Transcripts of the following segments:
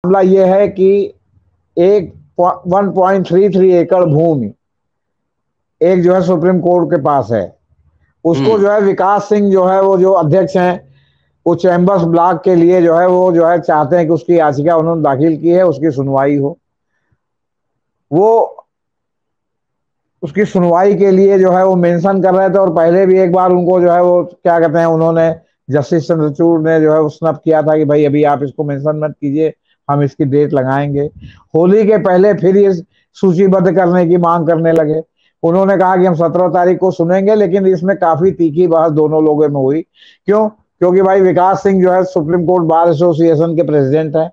मामला ये है कि एक 1.33 एकड़ भूमि एक जो है सुप्रीम कोर्ट के पास है, उसको जो है विकास सिंह जो है वो जो अध्यक्ष हैं वो चैम्बर्स ब्लॉक के लिए जो है वो जो है चाहते हैं कि उसकी याचिका उन्होंने दाखिल की है, उसकी सुनवाई हो। वो उसकी सुनवाई के लिए जो है वो मेंशन कर रहे थे और पहले भी एक बार उनको जो है वो क्या कहते हैं उन्होंने जस्टिस चंद्रचूड़ ने जो है वो स्नप किया था कि भाई अभी आप इसको मेंशन मत कीजिए, हम इसकी डेट लगाएंगे। होली के पहले फिर ये सूचीबद्ध करने की मांग करने लगे। उन्होंने कहा कि हम 17 तारीख को सुनेंगे, लेकिन इसमें काफी तीखी बहस दोनों लोगों में हुई। क्यों? क्योंकि भाई विकास सिंह जो है सुप्रीम कोर्ट बार एसोसिएशन के प्रेसिडेंट है,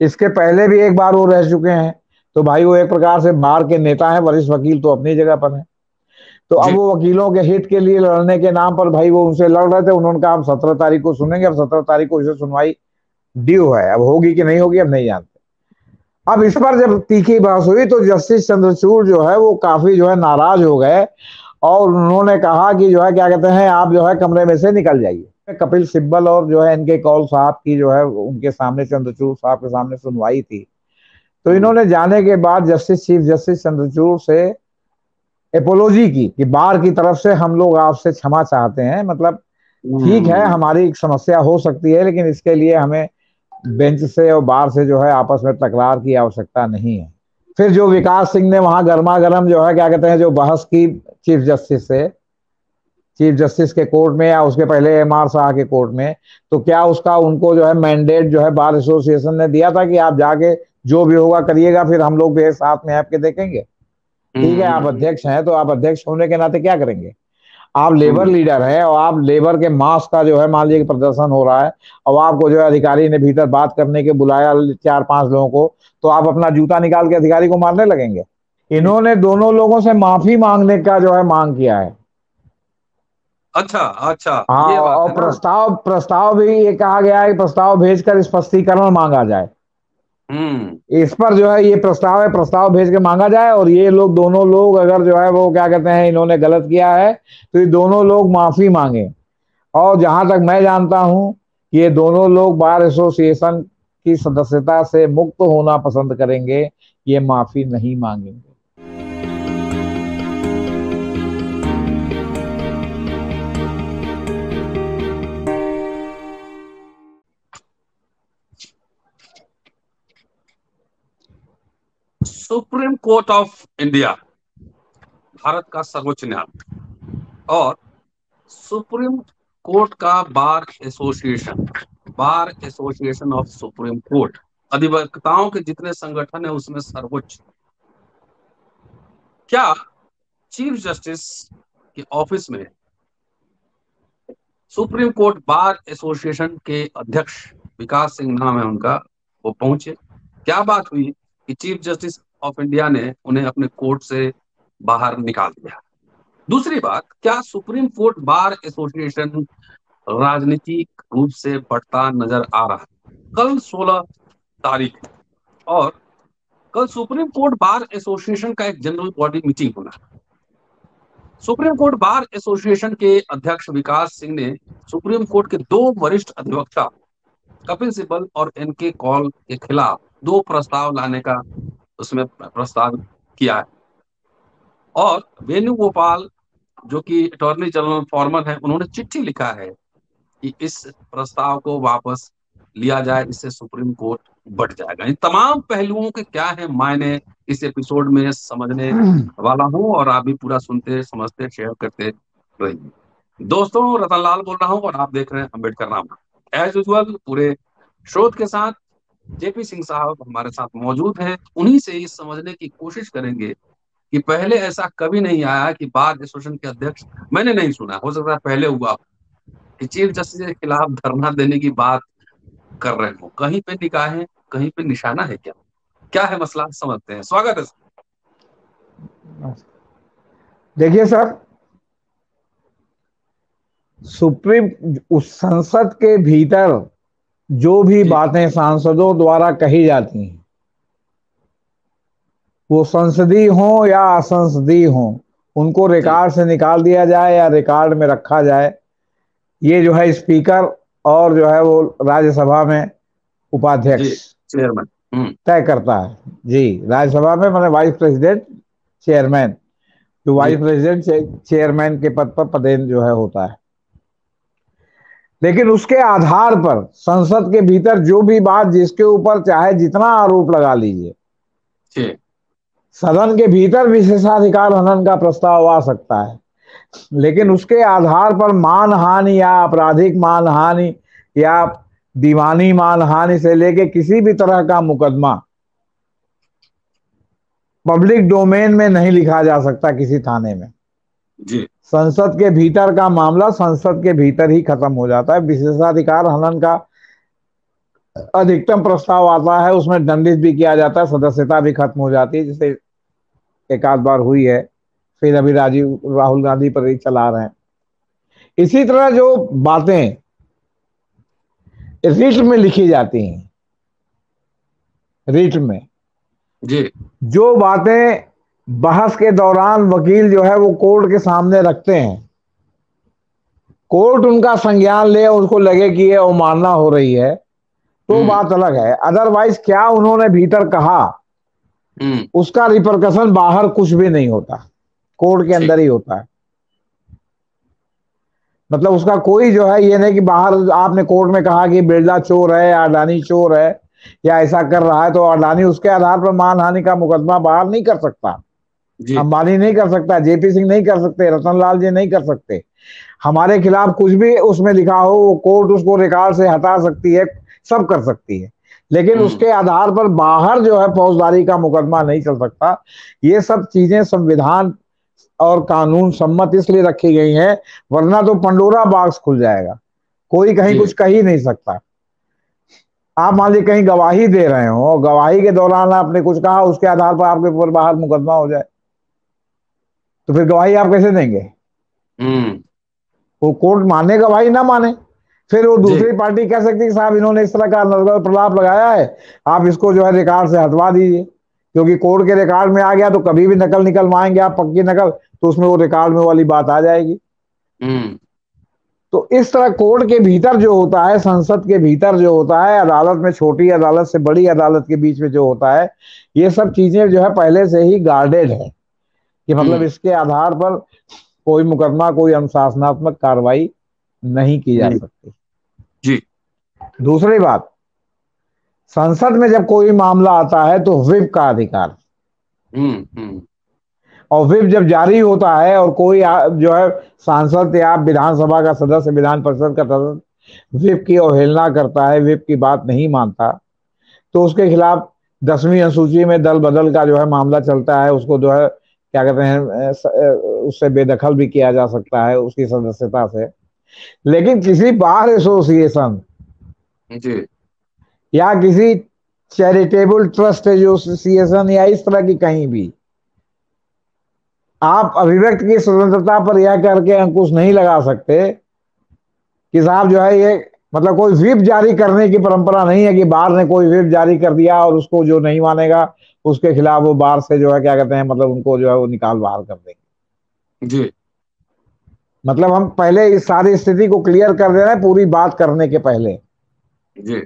इसके पहले भी एक बार वो रह चुके हैं, तो भाई वो एक प्रकार से बार के नेता है, वरिष्ठ वकील तो अपनी जगह पर है। तो अब वो वकीलों के हित के लिए लड़ने के नाम पर भाई वो उनसे लड़ रहे थे। उन्होंने कहा हम 17 तारीख को सुनेंगे। अब 17 तारीख को इसे सुनवाई ड्यू है, अब होगी कि नहीं होगी अब नहीं जानते। अब इस पर जब तीखी बहस हुई तो जस्टिस चंद्रचूड़ जो है वो काफी जो है नाराज हो गए और उन्होंने कहा कि जो है क्या कहते हैं आप जो है कमरे में से निकल जाइए। कपिल सिब्बल और जो है इनके कौल साहब की जो है उनके सामने चंद्रचूड़ साहब के सामने सुनवाई थी। तो इन्होंने जाने के बाद जस्टिस चीफ जस्टिस चंद्रचूड़ से एपोलॉजी की कि बार की तरफ से हम लोग आपसे क्षमा चाहते हैं, मतलब ठीक है हमारी समस्या हो सकती है, लेकिन इसके लिए हमें बेंच से और बार से जो है आपस में तकरार की आवश्यकता नहीं है। फिर जो विकास सिंह ने वहां गर्मा गर्म जो है क्या कहते हैं जो बहस की चीफ जस्टिस से, चीफ जस्टिस के कोर्ट में या उसके पहले एमआर शाह के कोर्ट में, तो क्या उसका उनको जो है मैंडेट जो है बार एसोसिएशन ने दिया था कि आप जाके जो भी होगा करिएगा, फिर हम लोग भी साथ में आपके देखेंगे। ठीक है, आप अध्यक्ष हैं तो आप अध्यक्ष होने के नाते क्या करेंगे? आप लेबर लीडर हैं और आप लेबर के मास का जो है मान लीजिए प्रदर्शन हो रहा है और आपको जो है अधिकारी ने भीतर बात करने के बुलाया 4-5 लोगों को, तो आप अपना जूता निकाल के अधिकारी को मारने लगेंगे? इन्होंने दोनों लोगों से माफी मांगने का जो है मांग किया है। अच्छा अच्छा, हाँ, ये बात और है ना? प्रस्ताव भी ये कहा गया है कि प्रस्ताव भेजकर स्पष्टीकरण मांगा जाए। इस पर जो है ये प्रस्ताव है, प्रस्ताव भेज के मांगा जाए और ये लोग दोनों लोग अगर जो है वो क्या कहते हैं इन्होंने गलत किया है तो ये दोनों लोग माफी मांगे। और जहां तक मैं जानता हूं कि ये दोनों लोग बार एसोसिएशन की सदस्यता से मुक्त होना पसंद करेंगे, ये माफी नहीं मांगेंगे। Supreme court of India Bharat का सर्वोच्च न्यायालय और सुप्रीम कोर्ट का bar association of supreme court, अधिवक्ताओं के जितने संगठन है उसमें सर्वोच्च। क्या चीफ जस्टिस के ऑफिस में सुप्रीम कोर्ट बार एसोसिएशन के अध्यक्ष विकास सिंह नाम है उनका, वो पहुंचे? क्या बात हुई कि चीफ जस्टिस ऑफ इंडिया ने उन्हें अपने कोर्ट से बाहर निकाल दिया? दूसरी बात, क्या सुप्रीम कोर्ट बार एसोसिएशन राजनीतिक रूप से बढ़ता नजर आ रहा है? कल 16 तारीख है और कल सुप्रीम कोर्ट बार एसोसिएशन का एक जनरल बॉडी मीटिंग होना है। सुप्रीम कोर्ट बार एसोसिएशन के अध्यक्ष विकास सिंह ने सुप्रीम कोर्ट के 2 वरिष्ठ अधिवक्ता कपिल सिब्बल और एनके कौल के खिलाफ 2 प्रस्ताव लाने का उसमें प्रस्ताव किया है। और वेणुगोपाल जो कि अटॉर्नी जनरल फॉर्मर है, उन्होंने चिट्ठी लिखा है कि इस प्रस्ताव को वापस लिया जाए, इससे सुप्रीम कोर्ट बढ़ जाएगा। इन तमाम पहलुओं के क्या है मायने इस एपिसोड में समझने वाला हूं और आप भी पूरा सुनते समझते शेयर करते रहिए। दोस्तों, रतनलाल बोल रहा हूं और आप देख रहे हैं अम्बेडकर नामा। एज यूजुअल पूरे शोध के साथ जेपी सिंह साहब हमारे साथ मौजूद हैं। उन्हीं से ये समझने की कोशिश करेंगे कि पहले ऐसा कभी नहीं आया कि बार एसोसिएशन के अध्यक्ष, मैंने नहीं सुना, हो सकता है पहले हुआ, कि चीफ जस्टिस के खिलाफ धरना देने की बात कर रहे हो। कहीं पे निकाह है, कहीं पे निशाना है, क्या क्या है मसला, समझते हैं। स्वागत है सर। देखिए सर, सुप्रीम उस संसद के भीतर जो भी बातें सांसदों द्वारा कही जाती हैं, वो संसदीय हो या असंसदीय हो, उनको रिकॉर्ड से निकाल दिया जाए या रिकॉर्ड में रखा जाए। ये जो है स्पीकर और जो है वो राज्यसभा में उपाध्यक्ष, चेयरमैन। तय करता है। जी, राज्यसभा में मैंने वाइस प्रेसिडेंट चेयरमैन, तो जी वाइस प्रेसिडेंट चेयरमैन के पद पर पदेन जो है होता है। लेकिन उसके आधार पर संसद के भीतर जो भी बात, जिसके ऊपर चाहे जितना आरोप लगा लीजिए, जी सदन के भीतर विशेषाधिकार हनन का प्रस्ताव आ सकता है। लेकिन उसके आधार पर मानहानि या आपराधिक मानहानि या दीवानी मानहानि से लेके किसी भी तरह का मुकदमा पब्लिक डोमेन में नहीं लिखा जा सकता किसी थाने में। जी संसद के भीतर का मामला संसद के भीतर ही खत्म हो जाता है। विशेषाधिकार हनन का अधिकतम प्रस्ताव आता है, उसमें दंडित भी किया जाता है, सदस्यता भी खत्म हो जाती है, जिसे एक आध बार हुई है। फिर अभी राहुल गांधी पर ही चला रहे हैं। इसी तरह जो बातें रिट में लिखी जाती हैं, रिट में जी जो बातें बहस के दौरान वकील जो है वो कोर्ट के सामने रखते हैं, कोर्ट उनका संज्ञान ले, उसको लगे कि ये अवमानना हो रही है, तो बात अलग है। अदरवाइज क्या उन्होंने भीतर कहा, उसका रिपरकशन बाहर कुछ भी नहीं होता, कोर्ट के अंदर ही होता है। मतलब उसका कोई जो है ये नहीं कि बाहर आपने कोर्ट में कहा कि बिरला चोर है या अडानी चोर है या ऐसा कर रहा है, तो अडानी उसके आधार पर मानहानि का मुकदमा बाहर नहीं कर सकता, अंबानी नहीं कर सकता, जेपी सिंह नहीं कर सकते, रतनलाल जी नहीं कर सकते। हमारे खिलाफ कुछ भी उसमें लिखा हो, वो कोर्ट उसको रिकॉर्ड से हटा सकती है, सब कर सकती है, लेकिन उसके आधार पर बाहर जो है फौजदारी का मुकदमा नहीं चल सकता। ये सब चीजें संविधान और कानून सम्मत इसलिए रखी गई हैं, वरना तो पंडोरा बॉक्स खुल जाएगा, कोई कहीं कुछ कह ही नहीं सकता। आप मान लीजिए कहीं गवाही दे रहे हो, गवाही के दौरान आपने कुछ कहा, उसके आधार पर आपके ऊपर बाहर मुकदमा हो जाए, तो फिर गवाही आप कैसे देंगे? वो कोर्ट माने गवाही ना माने, फिर वो दूसरी पार्टी कह सकती है साहब इन्होंने इस तरह का नजर प्रलाप लगाया है, आप इसको जो है रिकॉर्ड से हटवा दीजिए, क्योंकि कोर्ट के रिकॉर्ड में आ गया तो कभी भी नकल निकलवाएंगे आप, पक्की नकल, तो उसमें वो रिकॉर्ड में वाली बात आ जाएगी। तो इस तरह कोर्ट के भीतर जो होता है, संसद के भीतर जो होता है, अदालत में छोटी अदालत से बड़ी अदालत के बीच में जो होता है, ये सब चीजें जो है पहले से ही गार्डेड है कि मतलब इसके आधार पर कोई मुकदमा, कोई अनुशासनात्मक कार्रवाई नहीं की जा सकती। जी दूसरी बात, संसद में जब कोई मामला आता है तो व्हिप का अधिकार, और व्हिप जब जारी होता है और कोई जो है सांसद या विधानसभा का सदस्य, विधान परिषद का सदस्य व्हिप की अवहेलना करता है, व्हिप की बात नहीं मानता, तो उसके खिलाफ 10वीं अनुसूची में दल बदल का जो है मामला चलता है, उसको जो है क्या कहते हैं, उससे बेदखल भी किया जा सकता है उसकी सदस्यता से। लेकिन किसी बार एसोसिएशन या किसी चैरिटेबल ट्रस्ट एसोसिएशन या इस तरह की कहीं भी आप अभिव्यक्ति की स्वतंत्रता पर यह करके अंकुश नहीं लगा सकते कि साहब जो है ये मतलब कोई व्हिप जारी करने की परंपरा नहीं है कि बार ने कोई व्हिप जारी कर दिया और उसको जो नहीं मानेगा उसके खिलाफ वो बार से जो है क्या कहते हैं, मतलब उनको जो है वो निकाल बाहर कर देंगे। जी मतलब हम पहले इस सारी स्थिति को क्लियर कर दे रहे हैं पूरी बात करने के पहले। जी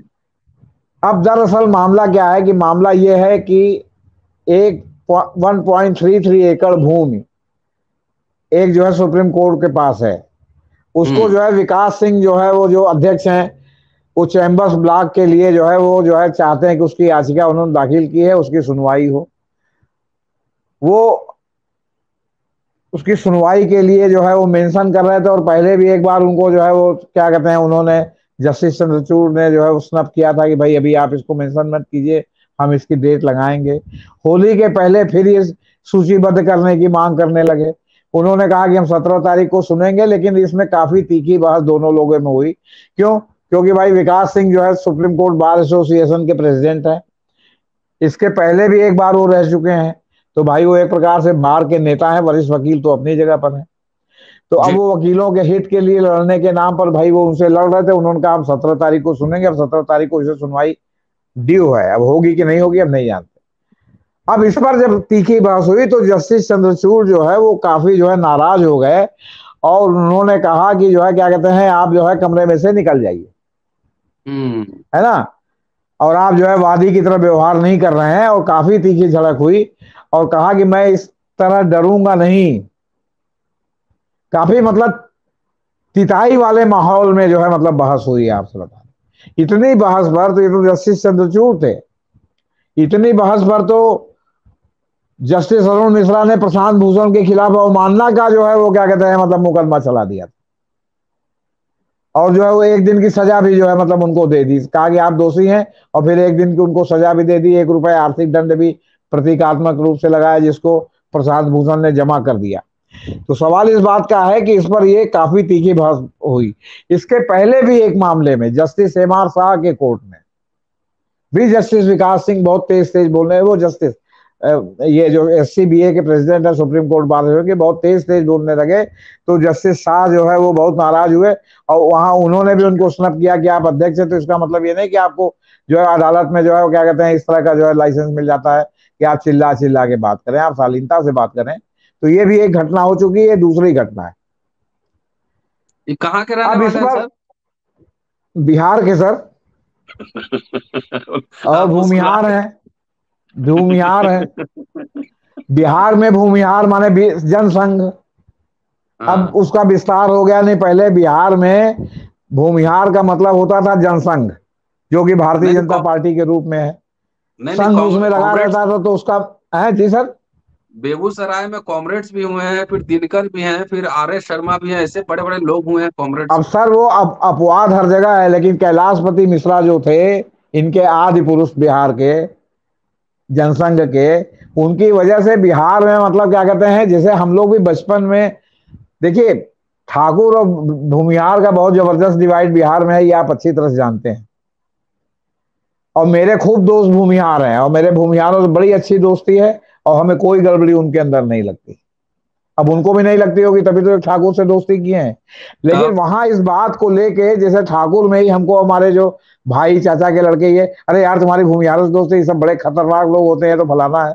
अब दरअसल मामला क्या है कि मामला ये है कि एक 1.33 एकड़ भूमि एक जो है सुप्रीम कोर्ट के पास है, उसको जो है विकास सिंह जो है वो जो अध्यक्ष हैं, वो चैम्बर्स ब्लॉक के लिए जो है वो जो है चाहते हैं कि उसकी याचिका उन्होंने दाखिल की है, उसकी सुनवाई हो। वो उसकी सुनवाई के लिए जो है वो मेंशन कर रहे थे, और पहले भी एक बार उनको जो है वो क्या कहते हैं, उन्होंने जस्टिस चंद्रचूड़ ने जो है स्नप किया था कि भाई अभी आप इसको मेंशन मत कीजिए, हम इसकी डेट लगाएंगे। होली के पहले फिर ये सूचीबद्ध करने की मांग करने लगे। उन्होंने कहा कि हम 17 तारीख को सुनेंगे, लेकिन इसमें काफी तीखी बहस दोनों लोगों में हुई। क्यों? क्योंकि भाई विकास सिंह जो है सुप्रीम कोर्ट बार एसोसिएशन के प्रेसिडेंट है, इसके पहले भी एक बार वो रह चुके हैं, तो भाई वो एक प्रकार से बार के नेता है, वरिष्ठ वकील तो अपनी जगह पर है। तो अब वो वकीलों के हित के लिए लड़ने के नाम पर भाई वो उनसे लड़ रहे थे। उन्होंने कहा हम 17 तारीख को सुनेंगे, अब 17 तारीख को इसे सुनवाई ड्यू है, अब होगी कि नहीं होगी अब नहीं जानते। अब इस पर जब तीखी बहस हुई तो जस्टिस चंद्रचूड़ जो है वो काफी जो है नाराज हो गए, और उन्होंने कहा कि जो है क्या कहते हैं, आप जो है कमरे में से निकल जाइए, है ना। और आप जो है वादी की तरह व्यवहार नहीं कर रहे हैं, और काफी तीखी झड़क हुई, और कहा कि मैं इस तरह डरूंगा नहीं। काफी मतलब तिताई वाले माहौल में जो है मतलब बहस हुई, आपसे बता दें। इतनी बहस भर तो ये तो जस्टिस चंद्रचूड़ थे, इतनी बहस भर तो जस्टिस अरुण मिश्रा ने प्रशांत भूषण के खिलाफ अवमानना का जो है वो क्या कहते हैं मतलब मुकदमा चला दिया, और जो है वो 1 दिन की सजा भी जो है मतलब उनको दे दी, कहा कि आप दोषी हैं, और फिर 1 दिन की उनको सजा भी दे दी, 1 रुपए आर्थिक दंड भी प्रतीकात्मक रूप से लगाया, जिसको प्रशांत भूषण ने जमा कर दिया। तो सवाल इस बात का है कि इस पर ये काफी तीखी बहस हुई। इसके पहले भी एक मामले में जस्टिस एम.आर. शाह के कोर्ट में भी जस्टिस विकास सिंह बहुत तेज तेज बोल रहे हैं। वो जस्टिस ये जो SCBA के प्रेसिडेंट है सुप्रीम कोर्ट बार के, बहुत तेज तेज बोलने लगे, तो जस्टिस शाह जो है वो बहुत नाराज हुए, और वहां उन्होंने भी उनको स्नप किया कि आप अध्यक्ष है, तो इसका मतलब ये नहीं कि आपको जो है अदालत में जो है वो क्या कहते हैं इस तरह का जो है लाइसेंस मिल जाता है कि आप चिल्ला चिल्ला के बात करें, आप शालीनता से बात करें। तो ये भी एक घटना हो चुकी है, दूसरी घटना है। ये कहाँ के रहने अब इस वाले हैं पर सर? बिहार के सर, और आप मुस्कुरा भूमिहार रहे हैं, भूमिहार हैं। बिहार में भूमिहार माने जनसंघ। अब हाँ। उसका विस्तार हो गया, नहीं पहले बिहार में भूमिहार का मतलब होता था जनसंघ, जो कि भारतीय नहीं नहीं जनता पार्टी के रूप में है। नहीं नहीं संघ उसमें लगा कॉमरेड्स, रहता था, तो उसका है जी सर। बेगूसराय में कॉमरेड्स भी हुए हैं, फिर दिनकर भी हैं, फिर RS शर्मा भी हैं, ऐसे बड़े बड़े लोग हुए हैं कॉमरेड्स अब में। सर वो अपवाद हर जगह है, लेकिन कैलाशपति मिश्रा जो थे, इनके आदि पुरुष बिहार के जनसंघ के, उनकी वजह से बिहार में मतलब क्या कहते हैं, जैसे हम लोग भी बचपन में देखिए, ठाकुर और भूमिहार का बहुत जबरदस्त डिवाइड बिहार में है, ये आप अच्छी तरह से जानते हैं। और मेरे खूब दोस्त भूमिहार हैं, और मेरे भूमिहारों से बड़ी अच्छी दोस्ती है, और हमें कोई गड़बड़ी उनके अंदर नहीं लगती। अब उनको भी नहीं लगती होगी, तभी तो ठाकुर से दोस्ती किए हैं। लेकिन तब वहां इस बात को लेके, जैसे ठाकुर में ही हमको हमारे जो भाई चाचा के लड़के, ये अरे यार तुम्हारी भूमिहारों से दोस्ती, ये सब बड़े खतरनाक लोग होते हैं, तो फलाना है।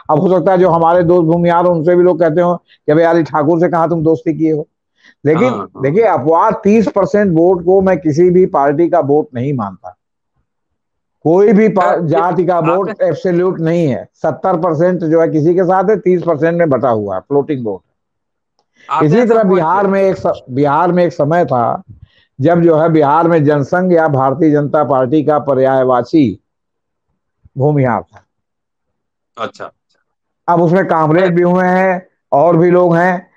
अब हो सकता है जो हमारे दोस्त भूमिहार उनसे भी लोग कहते हो कि भाई यार ठाकुर से कहा तुम दोस्ती किए हो। लेकिन हाँ हाँ। देखिए, अपवाद 30% वोट को मैं किसी भी पार्टी का वोट नहीं मानता। कोई भी खैर ये जाति का आते वोट एब्सोल्यूट नहीं है। 70% जो है किसी के साथ है, 30% में बटा हुआ है, फ्लोटिंग वोट। आते इसी हैं सर तरह पॉइंट पे। बिहार में एक समय था जब जो है बिहार में जनसंघ या भारतीय जनता पार्टी का पर्यायवाची भूमिहार था। अच्छा। अब उसमें कामरेड खैर भी हुए हैं, और भी लोग हैं,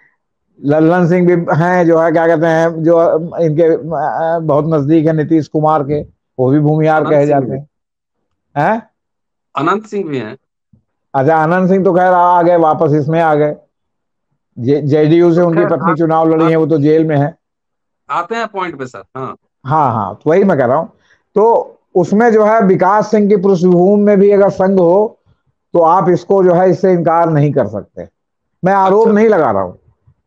लल्लन सिंह भी हैं, जो है क्या कहते हैं जो इनके बहुत नजदीक है नीतीश कुमार के, वो भी भूमिहार अनंत कहे सिंह जाते भी, हैं। हैं? अनंत सिंह भी हैं। अच्छा, आनंद सिंह तो खैर आ गए, वापस इसमें आ गए। JDU से तो उनकी खैर पत्नी चुनाव लड़ी है, वो तो जेल में है। आते हैं पॉइंट पे सर। हाँ। हाँ हाँ, तो वही मैं कह रहा हूँ। तो उसमें जो है विकास सिंह की पृष्ठभूमि में भी अगर संघ हो, तो आप इसको जो है इससे इनकार नहीं कर सकते। मैं आरोप अच्छा नहीं अच्छा। लगा रहा हूँ,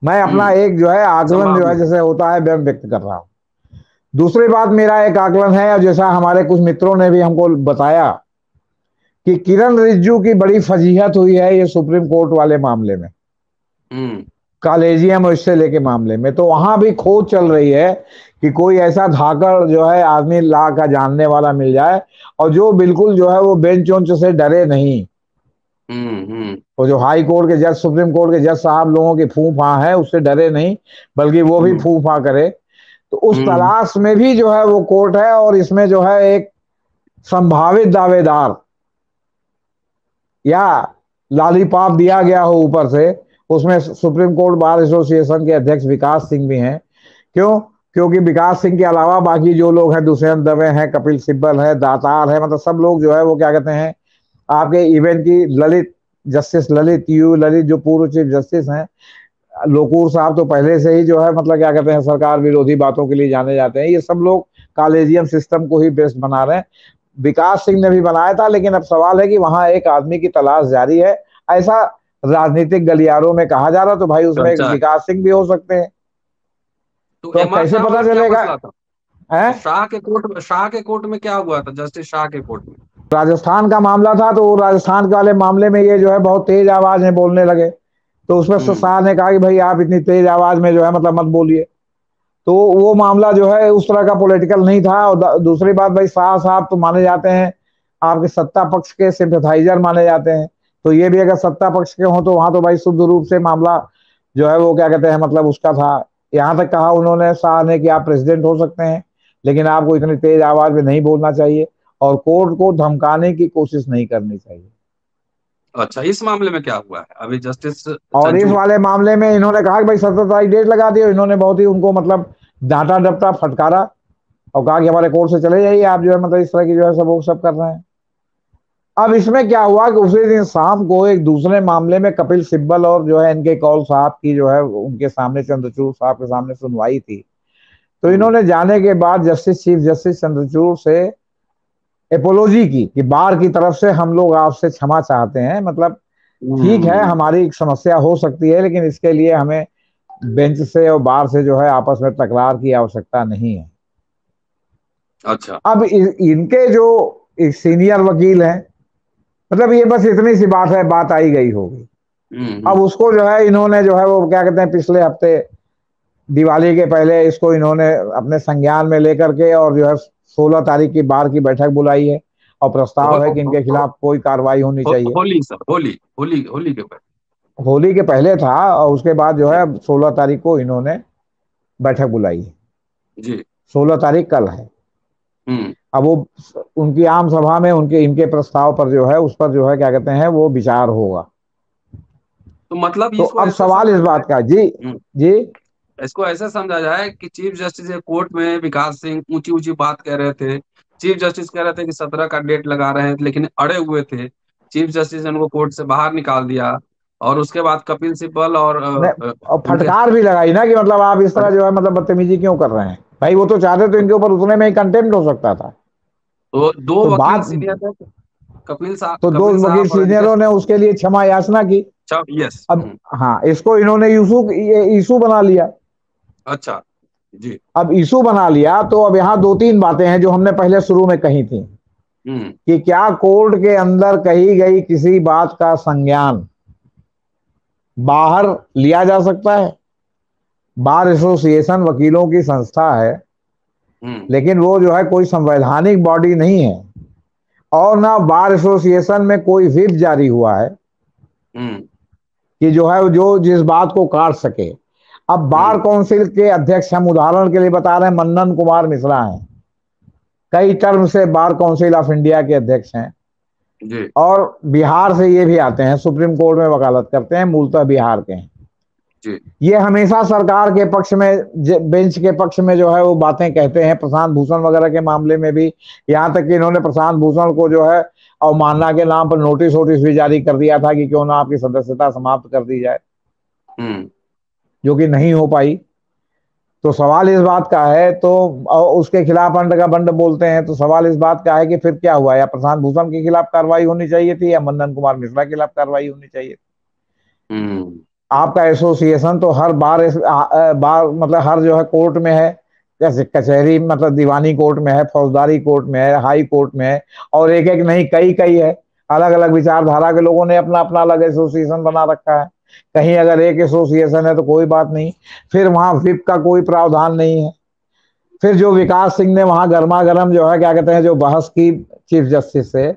मैं अपना हम्म। एक जो है आकलन जो है संभावना। जैसे होता है व्यक्त कर रहा हूँ। दूसरी बात, मेरा एक आकलन है, और जैसा हमारे कुछ मित्रों ने भी हमको बताया कि किरण रिजिजू की बड़ी फजीहत हुई है ये सुप्रीम कोर्ट वाले मामले में, हम्म कॉलेजियम और इससे लेके मामले में। तो वहां भी खोज चल रही है कि कोई ऐसा धाकड़ जो है आदमी ला का जानने वाला मिल जाए, और जो बिल्कुल जो है वो बेंच उंच से डरे नहीं। हम्म। वो जो हाई कोर्ट के जज, सुप्रीम कोर्ट के जज साहब लोगों की फू फा है, उससे डरे नहीं, बल्कि वो भी हम्म फू फा करे। तो उस हम्म। तलाश में भी जो है वो कोर्ट है, और इसमें जो है एक संभावित दावेदार या लॉलीपॉप दिया गया हो ऊपर से, उसमें सुप्रीम कोर्ट बार एसोसिएशन के अध्यक्ष विकास सिंह भी हैं। क्यों? क्योंकि विकास सिंह के अलावा बाकी जो लोग हैं, दुष्यंत दवे हैं, कपिल सिब्बल है, दातार है, मतलब सब लोग जो है वो क्या कहते हैं आपके इवेंट की ललित, जस्टिस ललित जो पूर्व चीफ जस्टिस हैं, लोकूर साहब तो पहले से ही जो है मतलब क्या कहते हैं सरकार विरोधी बातों के लिए जाने जाते हैं। ये सब लोग कॉलेजियम सिस्टम को ही बेस्ट बना रहे हैं। विकास सिंह ने भी बनाया था, लेकिन अब सवाल है कि वहां एक आदमी की तलाश जारी है, ऐसा राजनीतिक गलियारों में कहा जा रहा, तो भाई उसमें एक चर्चा है। विकास सिंह भी हो सकते हैं। तो तो अब MR कैसे शाह पता वाला क्या चलेगा? मसला था? है? तो शाह के कोर्ट में क्या हुआ था, जस्टिस शाह के कोर्ट में? राजस्थान का मामला था, तो राजस्थान वाले मामले में ये जो है बहुत तेज आवाज में बोलने लगे, तो उसमें हम्म शाह ने कहा कि भाई आप इतनी तेज आवाज में जो है मतलब मत बोलिए। तो वो मामला जो है उस तरह का पॉलिटिकल नहीं था। और दूसरी बात, भाई शाह साहब तो माने जाते हैं आपके सत्ता पक्ष के सिंपैथाइजर माने जाते हैं। तो ये भी अगर सत्ता पक्ष के हों तो वहां तो भाई शुद्ध रूप से मामला जो है वो क्या कहते हैं मतलब उसका था। यहाँ तक कहा उन्होंने शाह ने कि आप प्रेसिडेंट हो सकते हैं, लेकिन आपको इतनी तेज आवाज में नहीं बोलना चाहिए और कोर्ट को धमकाने की कोशिश नहीं करनी चाहिए। अच्छा, इस मामले में क्या हुआ है अभी जस्टिस और इस चंचूड़? वाले मामले में इन्होंने कहा कि भाई 17 तारीख डेट लगा दी। इन्होंने बहुत ही उनको मतलब डांटा डपटा फटकारा और कहा कि हमारे कोर्ट से चले जाइए, आप जो है मतलब इस तरह की जो है सब वो सब कर रहे हैं। अब इसमें क्या हुआ कि उसी दिन शाम को एक दूसरे मामले में कपिल सिब्बल और जो है इनके कौल साहब की जो है उनके सामने चंद्रचूड़ साहब के सामने सुनवाई थी। तो इन्होंने जाने के बाद जस्टिस चीफ जस्टिस चंद्रचूड़ से एपोलॉजी की कि बार की तरफ से हम लोग आपसे क्षमा चाहते हैं, मतलब ठीक है हम्म, हमारी एक समस्या हो सकती है, लेकिन इसके लिए हमें बेंच से और बार से जो है आपस में तकरार की आवश्यकता नहीं है। अच्छा। अब इनके जो सीनियर वकील हैं, मतलब ये बस इतनी सी बात है, बात आई गई होगी। अब उसको जो है इन्होंने जो है वो क्या कहते हैं पिछले हफ्ते दिवाली के पहले इसको इन्होंने अपने संज्ञान में लेकर के और जो है 16 तारीख की बार की बैठक बुलाई है और प्रस्ताव है कि इनके खिलाफ कोई कार्रवाई होनी चाहिए। होली सर, होली होली होली के ऊपर। होली के पहले था और उसके बाद जो है 16 तारीख को इन्होंने बैठक बुलाई है। जी। 16 तारीख कल है। हम्म। अब वो उनकी आम सभा में उनके इनके प्रस्ताव पर जो है उस पर जो है क्या कहते हैं वो विचार होगा। तो मतलब तो इसको अब ऐसे सवाल समझा इस जाए। बात का जी हम्म, जी इसको ऐसे समझा जाए कि चीफ जस्टिस कोर्ट में विकास सिंह ऊंची ऊंची बात कह रहे थे। चीफ जस्टिस कह रहे थे कि 17 का डेट लगा रहे हैं, लेकिन अड़े हुए थे। चीफ जस्टिस ने उनको कोर्ट से बाहर निकाल दिया। और उसके बाद कपिल सिब्बल और और उनके। फटकार भी लगाई ना कि मतलब आप इस तरह जो है मतलब बदतमीजी क्यों कर रहे हैं। भाई वो तो चाहते तो इनके ऊपर उतने में ही कंटेम्प्ट हो सकता था। तो दो तो वकील बात सीनियर थे, कपिल साहब, तो दो कपिल वकील साहब और इनके। सीनियरों ने उसके लिए क्षमा याचना की। अच्छा, यस। अब हाँ इसको इन्होंने इशू बना लिया। अच्छा। जी। अब इशू बना लिया तो अब यहाँ दो तीन बातें हैं जो हमने पहले शुरू में कही थी हम्म। कि क्या कोर्ट के अंदर कही गई किसी बात का संज्ञान बाहर लिया जा सकता है। बार एसोसिएशन वकीलों की संस्था है, हम्म। लेकिन वो जो है कोई संवैधानिक बॉडी नहीं है और ना बार एसोसिएशन में कोई व्हिप जारी हुआ है हम्म। कि जो है जो जिस बात को काट सके। अब बार हम्म। काउंसिल के अध्यक्ष हम उदाहरण के लिए बता रहे हैं मन्नन कुमार मिश्रा हैं, कई टर्म से बार काउंसिल ऑफ इंडिया के अध्यक्ष हैं जी। और बिहार से ये भी आते हैं, सुप्रीम कोर्ट में वकालत करते हैं, मूलतः बिहार के हैं। जी। ये हमेशा सरकार के पक्ष में बेंच के पक्ष में जो है वो बातें कहते हैं। प्रशांत भूषण वगैरह के मामले में भी यहाँ तक कि इन्होंने प्रशांत भूषण को जो है अवमानना के नाम पर नोटिस वोटिस भी जारी कर दिया था कि क्यों ना आपकी सदस्यता समाप्त कर दी जाए, हम्म। जो कि नहीं हो पाई। तो सवाल इस बात का है तो उसके खिलाफ अंड का बंड बोलते हैं। तो सवाल इस बात का है कि फिर क्या हुआ, या प्रशांत भूषण के खिलाफ कार्रवाई होनी चाहिए थी या मन्नन कुमार मिश्रा के खिलाफ कार्रवाई होनी चाहिए थी। हम्म। आपका एसोसिएशन तो हर बार बार मतलब हर जो है कोर्ट में है, जैसे कचहरी मतलब दीवानी कोर्ट में है, फौजदारी कोर्ट में है, हाई कोर्ट में है और एक एक नहीं कई कई है। अलग अलग विचारधारा के लोगों ने अपना अपना अलग एसोसिएशन बना रखा है। कहीं अगर एक एसोसिएशन है तो कोई बात नहीं, फिर वहां व्हिप का कोई प्रावधान नहीं है। फिर जो विकास सिंह ने वहां गर्मा गर्म जो है क्या कहते हैं जो बहस की चीफ जस्टिस से,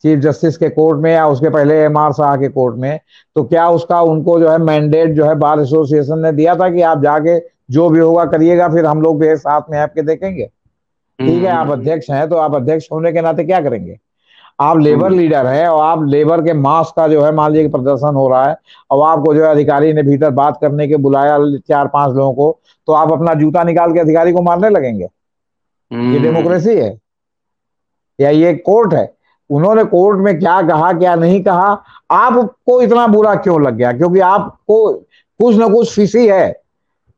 चीफ जस्टिस के कोर्ट में या उसके पहले एमआर शाह के कोर्ट में, तो क्या उसका उनको जो है मैंडेट जो है बार एसोसिएशन ने दिया था कि आप जाके जो भी होगा करिएगा, फिर हम लोग भी साथ में आपके देखेंगे। ठीक है, आप अध्यक्ष हैं तो आप अध्यक्ष होने के नाते क्या करेंगे। आप लेबर हम्म। लीडर हैं और आप लेबर के मास का जो है मान लीजिए प्रदर्शन हो रहा है और आपको जो है अधिकारी ने भीतर बात करने के बुलाया 4-5 लोगों को, तो आप अपना जूता निकाल के अधिकारी को मारने लगेंगे। ये हम्म। डेमोक्रेसी है या ये कोर्ट है। उन्होंने कोर्ट में क्या कहा क्या नहीं कहा, आपको इतना बुरा क्यों लग गया, क्योंकि आपको कुछ ना कुछ फिशी है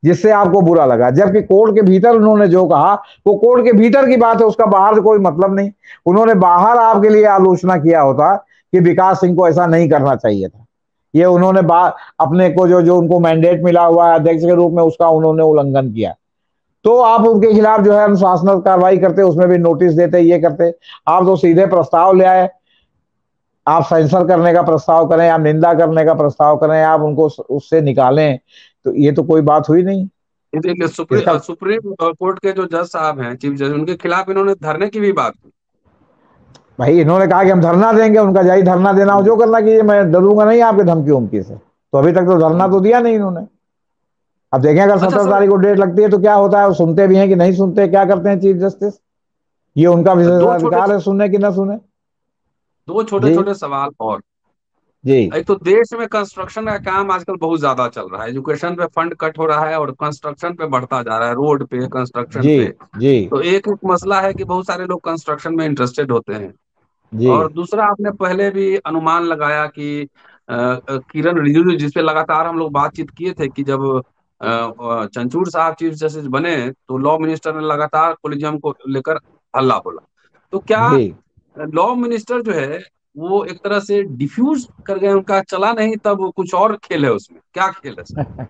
जिससे आपको बुरा लगा। जबकि कोर्ट के भीतर उन्होंने जो कहा वो कोर्ट के भीतर की बात है, उसका बाहर कोई मतलब नहीं। उन्होंने बाहर आपके लिए आलोचना किया होता कि विकास सिंह को ऐसा नहीं करना चाहिए था। ये उन्होंने अपने को जो जो उनको मैंडेट मिला हुआ है अध्यक्ष के रूप में उसका उन्होंने उल्लंघन किया, तो आप उनके खिलाफ जो है अनुशासनात्मक कार्रवाई करते, उसमें भी नोटिस देते, ये करते। आप तो सीधे प्रस्ताव ले आए, आप सेंसर करने का प्रस्ताव करें, आप निंदा करने का प्रस्ताव करें, आप उनको उससे निकालें, तो ये तो कोई बात हुई नहीं। इसीलिए इसका सुप्रीम कोर्ट के जो जज साहब हैं, चीफ जज, उनके खिलाफ इन्होंने धरने की भी बात की। भाई इन्होंने कहा कि हम धरना देंगे, उनका जाई धरना देना हो जो करना कीजिए, मैं डरूंगा नहीं आपके धमकी उमकी से। तो अभी तक तो धरना तो दिया नहीं इन्होंने। अब देखें अगर अच्छा 17 सर, तारीख को डेट लगती है तो क्या होता है, वो सुनते भी हैं कि नहीं सुनते, क्या करते हैं चीफ जस्टिस, ये उनका दो छोटे विशेषाधिकार है सुनने की ना सुने। दो छोटे जी छोटे सवाल और। जी एक तो देश में कंस्ट्रक्शन का काम आजकल बहुत ज्यादा चल रहा है, एजुकेशन पे फंड कट हो रहा है और कंस्ट्रक्शन पे बढ़ता जा रहा है, रोड पे, कंस्ट्रक्शन जी पे। जी तो एक मसला है कि बहुत सारे लोग कंस्ट्रक्शन में इंटरेस्टेड होते हैं। जी और दूसरा, आपने पहले भी अनुमान लगाया कि किरण रिजिजू, जिसपे लगातार हम लोग बातचीत किए थे कि जब चंचूड़ साहब चीफ जस्टिस बने तो लॉ मिनिस्टर ने लगातार कोलिजियम को लेकर हल्ला बोला। तो क्या जी। लॉ मिनिस्टर जो है वो एक तरह से डिफ्यूज कर गए, उनका चला नहीं, तब कुछ और खेल है उसमें, क्या खेल है सर?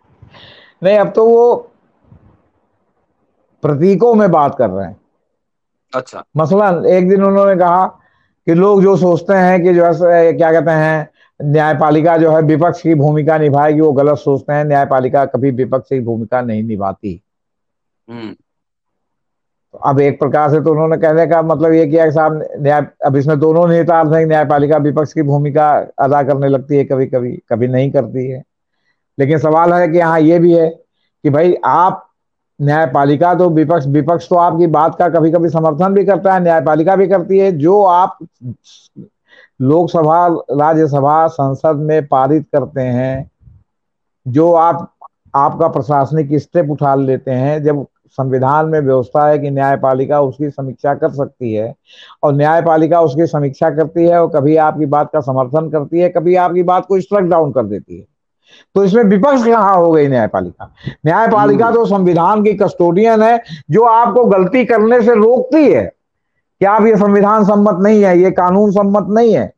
नहीं, अब तो वो प्रतीकों में बात कर रहे हैं। अच्छा। मसलन एक दिन उन्होंने कहा कि लोग जो सोचते हैं कि जो है क्या कहते हैं न्यायपालिका जो है विपक्ष की भूमिका निभाएगी, वो गलत सोचते हैं, न्यायपालिका कभी विपक्ष की भूमिका नहीं निभाती। हम्म। तो अब एक प्रकार से तो उन्होंने कहने का मतलब ये किया कि साहब न्याय, अब इसमें दोनों निहितार्थ हैं, न्यायपालिका विपक्ष की भूमिका अदा करने लगती है कभी कभी, कभी नहीं करती है। लेकिन सवाल है कि हाँ ये भी है कि भाई आप, न्यायपालिका तो विपक्ष विपक्ष तो आपकी बात का कभी कभी समर्थन भी करता है, न्यायपालिका भी करती है। जो आप लोकसभा, राज्यसभा, संसद में पारित करते हैं, जो आप आपका प्रशासनिक स्टेप उठा लेते हैं, जब संविधान में व्यवस्था है कि न्यायपालिका उसकी समीक्षा कर सकती है, और न्यायपालिका उसकी समीक्षा करती है और कभी आपकी बात का समर्थन करती है, कभी आपकी बात को स्ट्रक डाउन कर देती है, तो इसमें विपक्ष कहाँ हो गई न्यायपालिका? न्यायपालिका हम्म। तो संविधान की कस्टोडियन है, जो आपको गलती करने से रोकती है कि आप ये संविधान सम्मत नहीं है, ये कानून सम्मत नहीं है।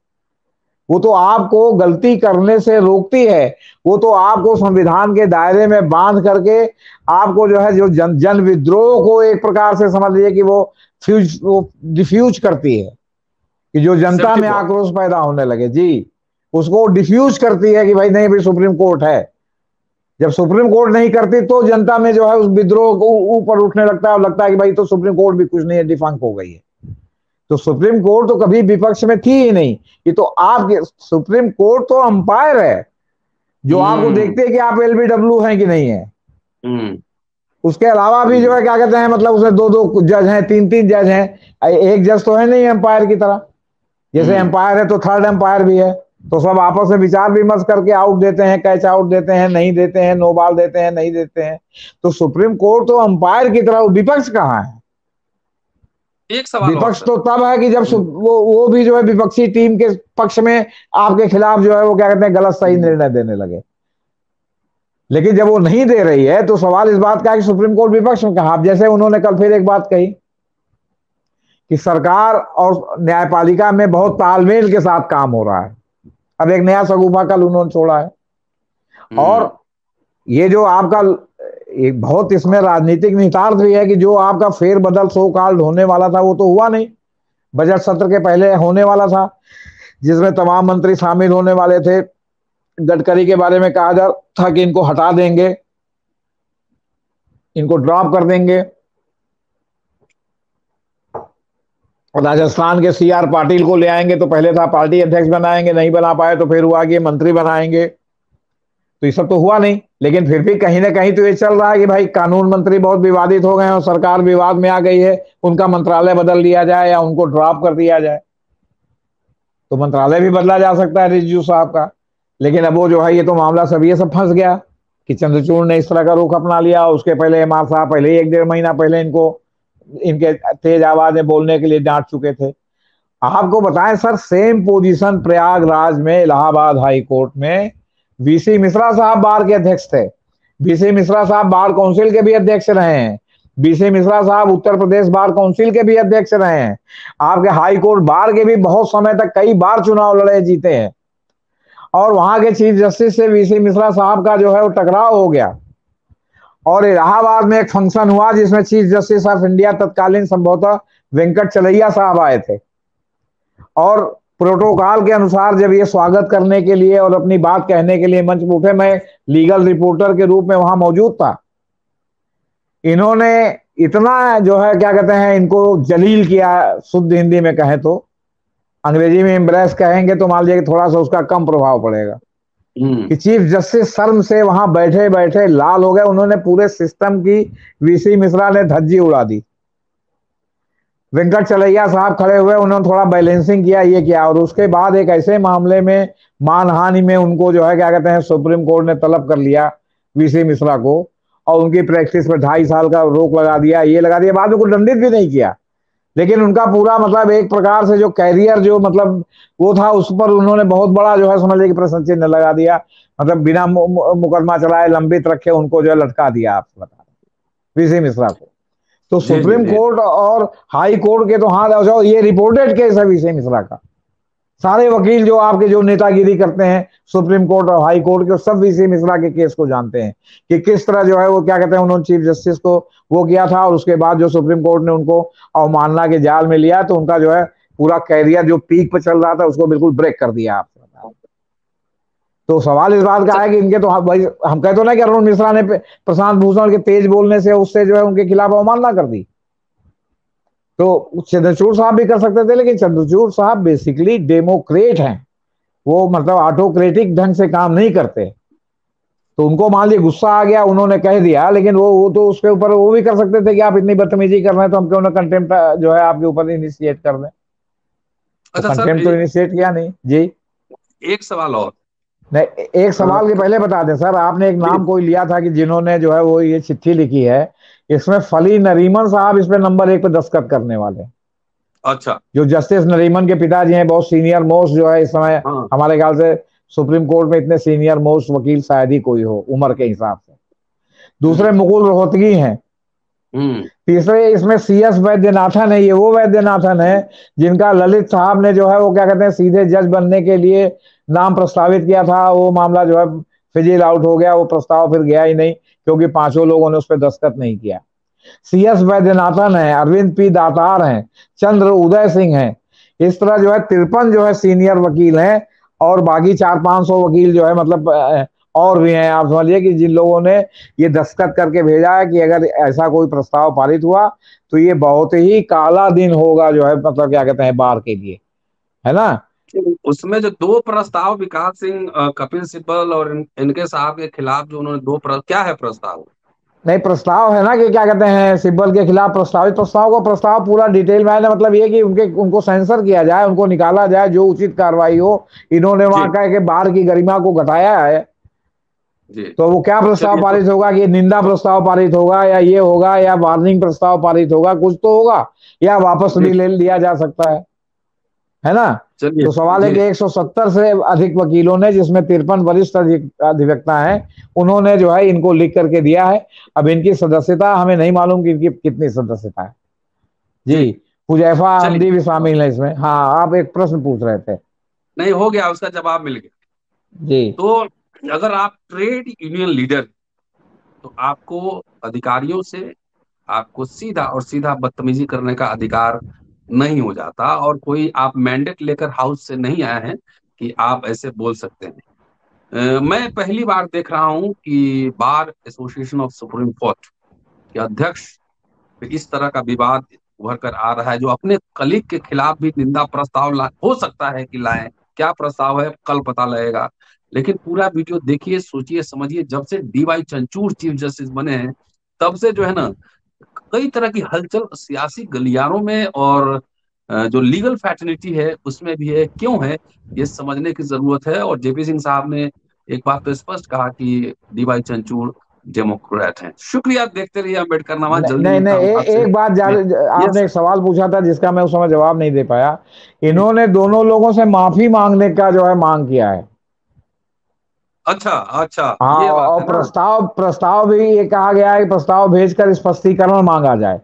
वो तो आपको गलती करने से रोकती है, वो तो आपको संविधान के दायरे में बांध करके आपको जो है जो जन विद्रोह को एक प्रकार से समझ लीजिए कि वो डिफ्यूज करती है, कि जो जनता सेफ्टी में बॉक्स। आक्रोश पैदा होने लगे जी, उसको डिफ्यूज करती है कि भाई नहीं भाई सुप्रीम कोर्ट है। जब सुप्रीम कोर्ट नहीं करती तो जनता में जो है उस विद्रोह को ऊपर उठने लगता है और लगता है कि भाई तो सुप्रीम कोर्ट भी कुछ नहीं है, डिफंक हो गई है। तो सुप्रीम कोर्ट तो कभी विपक्ष में थी ही नहीं। ये तो आपके सुप्रीम कोर्ट तो अंपायर है, जो आपको हम्म। देखते हैं कि आप एलबीडब्ल्यू हैं कि नहीं है। हम्म। उसके अलावा भी जो है क्या कहते हैं, मतलब उसमें दो दो जज हैं, तीन तीन जज हैं, एक जज तो है नहीं एम्पायर की तरह। जैसे हम्म। एम्पायर है तो थर्ड एम्पायर भी है, तो सब आपस में विचार विमर्श करके आउट देते हैं, कैच आउट देते हैं, नहीं देते हैं, नो बॉल देते हैं, नहीं देते हैं। तो सुप्रीम कोर्ट तो अंपायर की तरह, विपक्ष कहाँ है? एक सवाल और विपक्ष सर। तो तब है कि जब हम्म। वो भी जो है विपक्षी टीम के पक्ष में आपके खिलाफ जो है वो क्या कहते हैं गलत सही हम्म। निर्णय देने लगे। लेकिन जब वो नहीं दे रही है तो सवाल इस बात का है कि सुप्रीम कोर्ट विपक्ष में कहा। जैसे उन्होंने कल फिर एक बात कही कि सरकार और न्यायपालिका में बहुत तालमेल के साथ काम हो रहा है। अब एक नया सगुफा कल उन्होंने छोड़ा है। हम्म। और ये जो आपका एक बहुत इसमें राजनीतिक निहितार्थ भी है कि जो आपका फेरबदल सो कॉल्ड होने वाला था वो तो हुआ नहीं। बजट सत्र के पहले होने वाला था, जिसमें तमाम मंत्री शामिल होने वाले थे। गडकरी के बारे में कहा जा था कि इनको हटा देंगे, इनको ड्रॉप कर देंगे। राजस्थान के सी आर पाटिल को ले आएंगे, तो पहले था पार्टी अध्यक्ष बनाएंगे, नहीं बना पाए तो फिर हुआ कि मंत्री बनाएंगे। तो ये सब तो हुआ नहीं, लेकिन फिर भी कहीं ना कहीं तो ये चल रहा है कि भाई कानून मंत्री बहुत विवादित हो गए और सरकार विवाद में आ गई है, उनका मंत्रालय बदल दिया जाए या उनको ड्रॉप कर दिया जाए। तो मंत्रालय भी बदला जा सकता है रिजिजू साहब का। लेकिन अब वो जो है ये तो मामला सब ये सब फंस गया कि चंद्रचूड़ ने इस तरह का रुख अपना लिया। उसके पहले एमआर साहब पहले ही 1 डेढ़ महीना पहले इनको इनके तेज आवाज में बोलने के लिए डांट चुके थे। आपको बताएं सर, सेम पोजीशन प्रयागराज में इलाहाबाद हाई कोर्ट में वीसी मिश्रा साहब बार के अध्यक्ष थे। बीसी मिश्रा साहब बार काउंसिल के भी अध्यक्ष रहे हैं। बीसी मिश्रा साहब उत्तर प्रदेश बार काउंसिल के भी अध्यक्ष रहे हैं। आपके हाई कोर्ट बार के भी बहुत समय तक कई बार चुनाव लड़े जीते हैं। और वहां के चीफ जस्टिस से वीसी मिश्रा साहब का जो है वो टकराव हो गया। और इलाहाबाद में एक फंक्शन हुआ जिसमें चीफ जस्टिस ऑफ इंडिया तत्कालीन संभवतः वेंकट चलैया साहब आए थे। और प्रोटोकॉल के अनुसार जब ये स्वागत करने के लिए और अपनी बात कहने के लिए मंच पर उठे, मैं लीगल रिपोर्टर के रूप में वहां मौजूद था। इन्होंने इतना जो है क्या कहते हैं इनको जलील किया, शुद्ध हिंदी में कहें तो, अंग्रेजी में एम्ब्रेस कहेंगे तो मान लीजिए कि थोड़ा सा उसका कम प्रभाव पड़ेगा, कि चीफ जस्टिस शर्म से वहां बैठे बैठे लाल हो गए। उन्होंने पूरे सिस्टम की, वीसी मिश्रा ने धज्जी उड़ा दी। वेंकट चलैया साहब खड़े हुए, उन्होंने थोड़ा बैलेंसिंग किया, ये किया, और उसके बाद एक ऐसे मामले में, मानहानि में, उनको जो है क्या कहते हैं सुप्रीम कोर्ट ने तलब कर लिया वीसी मिश्रा को, और उनकी प्रैक्टिस पर 2.5 साल का रोक लगा दिया, ये लगा दिया, बाद में कोई दंडित भी नहीं किया। लेकिन उनका पूरा मतलब एक प्रकार से जो कैरियर जो मतलब वो था, उस पर उन्होंने बहुत बड़ा जो है समझ लीजिए प्रश्न चिन्ह लगा दिया। मतलब बिना मुकदमा चलाए लंबित रखे उनको जो है लटका दिया, आप बता वीसी मिश्रा को। तो जी जी सुप्रीम जी। कोर्ट और हाई कोर्ट के तो हाथ आ जाओ, ये रिपोर्टेड केस है वीसी मिश्रा का। सारे वकील जो आपके जो नेतागिरी करते हैं सुप्रीम कोर्ट और हाई कोर्ट के, सब वीसी मिश्रा के केस को जानते हैं कि किस तरह जो है वो क्या कहते हैं उन्होंने चीफ जस्टिस को वो किया था, और उसके बाद जो सुप्रीम कोर्ट ने उनको अवमानना के जाल में लिया, तो उनका जो है पूरा कैरियर जो पीक पर चल रहा था उसको बिल्कुल ब्रेक कर दिया आप। तो सवाल इस बात का अच्छा। है कि इनके तो भाई हम कहते हो ना कि अरुण मिश्रा ने प्रशांत भूषण के तेज बोलने से उससे जो है उनके खिलाफ अवमानना कर दी, तो चंद्रचूड़ साहब भी कर सकते थे, लेकिन चंद्रचूड़ साहब बेसिकली डेमोक्रेट हैं, वो मतलब ऑटोक्रेटिक ढंग से काम नहीं करते। तो उनको मान लीजिए गुस्सा आ गया, उन्होंने कह दिया, लेकिन वो तो उसके ऊपर वो भी कर सकते थे कि आप इतनी बदतमीजी कर रहे हैं तो हम क्यों ना कंटेम्प्ट जो है आपके ऊपर इनिशिएट कर दें। तो अच्छा सर, कंटेम्प्ट तो इनिशिएट किया नहीं जी। एक सवाल और। नहीं, एक अ, सवाल के पहले बता दें सर, आपने एक नाम कोई लिया था कि जिन्होंने जो है वो ये चिट्ठी लिखी है, इसमें फली नरीमन साहब इस पे नंबर 1 पे दस्तखत करने वाले, अच्छा। जो जस्टिस नरीमन के पिताजी हैं, बहुत सीनियर मोस्ट जो है इस समय हाँ। हमारे ख्याल से सुप्रीम कोर्ट में इतने सीनियर मोस्ट वकील शायद ही कोई हो उम्र के हिसाब से। दूसरे हम्म मुकुल रोहतगी हैं। हम्म। तीसरे इसमें सीएस वैद्यनाथन है, ये वो वैद्यनाथन है जिनका ललित साहब ने जो है वो क्या कहते हैं सीधे जज बनने के लिए नाम प्रस्तावित किया था, वो मामला जो है फिजिल आउट हो गया, वो प्रस्ताव फिर गया ही नहीं क्योंकि 5 लोगों ने उस पर दस्तखत नहीं किया। सीएस वैद्यनाथन है, अरविंद पी दातार हैं, चंद्र उदय सिंह हैं। इस तरह जो है 53 जो है सीनियर वकील हैं, और बाकी 400-500 वकील जो है मतलब और भी हैं। आप समझिए कि जिन लोगों ने ये दस्तखत करके भेजा है कि अगर ऐसा कोई प्रस्ताव पारित हुआ तो ये बहुत ही काला दिन होगा जो है मतलब क्या कहते हैं बार के लिए, है ना। उसमें जो दो प्रस्ताव विकास सिंह, कपिल सिब्बल और इनके साहब के खिलाफ जो उन्होंने क्या है प्रस्ताव? नहीं, प्रस्ताव है ना कि क्या कहते हैं सिब्बल के खिलाफ प्रस्तावित प्रस्ताव को, प्रस्ताव पूरा डिटेल में है ना, मतलब ये कि उनको सेंसर किया जाए, उनको निकाला जाए, जो उचित कार्रवाई हो। इन्होंने वहां जी कह के बार की गरिमा को घटाया है। जी। तो वो क्या प्रस्ताव चलिए तो। पारित होगा कि निंदा प्रस्ताव पारित होगा, या ये होगा, या वार्निंग प्रस्ताव पारित होगा, कुछ तो होगा, या वापस जी। भी ले लिया जा सकता है ना। चलिए तो सवाल है जी। कि 170 से अधिक वकीलों ने, जिसमें 53 वरिष्ठ अधिवक्ता हैं, उन्होंने जो है इनको लिख करके दिया है। अब इनकी सदस्यता हमें नहीं मालूम कि इनकी कितनी सदस्यता है जी। जी। हुजैफा चलिए। अहमदी भी शामिल है इसमें। हाँ, आप एक प्रश्न पूछ रहे थे नहीं, हो गया, उसका जवाब मिल गया। जी। तो अगर आप ट्रेड यूनियन लीडर, तो आपको अधिकारियों से आपको सीधा और सीधा बदतमीजी करने का अधिकार नहीं हो जाता, और कोई आप मैंडेट लेकर हाउस से नहीं आए हैं कि आप ऐसे बोल सकते हैं। मैं पहली बार देख रहा हूं कि bar association of supreme court के अध्यक्ष पे इस तरह का विवाद उभर कर आ रहा है, जो अपने कलीग के खिलाफ भी निंदा प्रस्ताव हो सकता है कि लाएं। क्या प्रस्ताव है कल पता लगेगा, लेकिन पूरा वीडियो देखिए, सोचिए, समझिए। जब से डीवाई चंद्रचूड़ चीफ जस्टिस बने हैं, तब से जो है ना, कई तरह की हलचल सियासी गलियारों में, और जो लीगल फैटर्निटी है उसमें भी है। क्यों है, ये समझने की जरूरत है। और जेपी सिंह साहब ने एक बात तो स्पष्ट कहा कि डीवाई चंद्रचूड़ डेमोक्रेट हैं। शुक्रिया, देखते रहिए अम्बेडकर नामा। जल्दी नहीं मिलता नहीं, हूँ आपसे। एक बात यस। आपने एक सवाल पूछा था जिसका मैं उस समय जवाब नहीं दे पाया। जी। इन्होंने दोनों लोगों से माफी मांगने का जो है मांग किया है। अच्छा अच्छा, हाँ, ये बात और है ना। प्रस्ताव प्रस्ताव भी ये कहा गया है कि प्रस्ताव भेजकर स्पष्टीकरण मांगा जाए।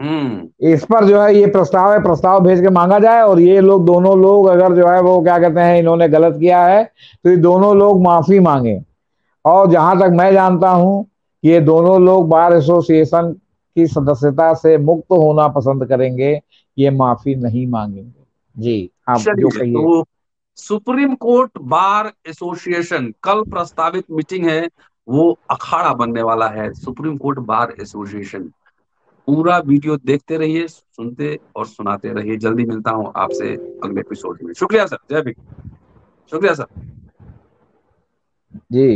हम्म। इस पर जो है ये प्रस्ताव है, प्रस्ताव भेज के मांगा जाए, और ये लोग दोनों लोग अगर जो है वो क्या कहते हैं इन्होंने गलत किया है तो ये दोनों लोग माफी मांगे। और जहां तक मैं जानता हूं ये दोनों लोग बार एसोसिएशन की सदस्यता से मुक्त होना पसंद करेंगे, ये माफी नहीं मांगेंगे जी। आप जो चलिए कहिए। तो, सुप्रीम कोर्ट बार एसोसिएशन, कल प्रस्तावित मीटिंग है, वो अखाड़ा बनने वाला है, सुप्रीम कोर्ट बार एसोसिएशन। पूरा वीडियो देखते रहिए, सुनते और सुनाते रहिए। जल्दी मिलता हूँ आपसे अगले एपिसोड में। शुक्रिया सर, जय भीम। शुक्रिया सर। जी।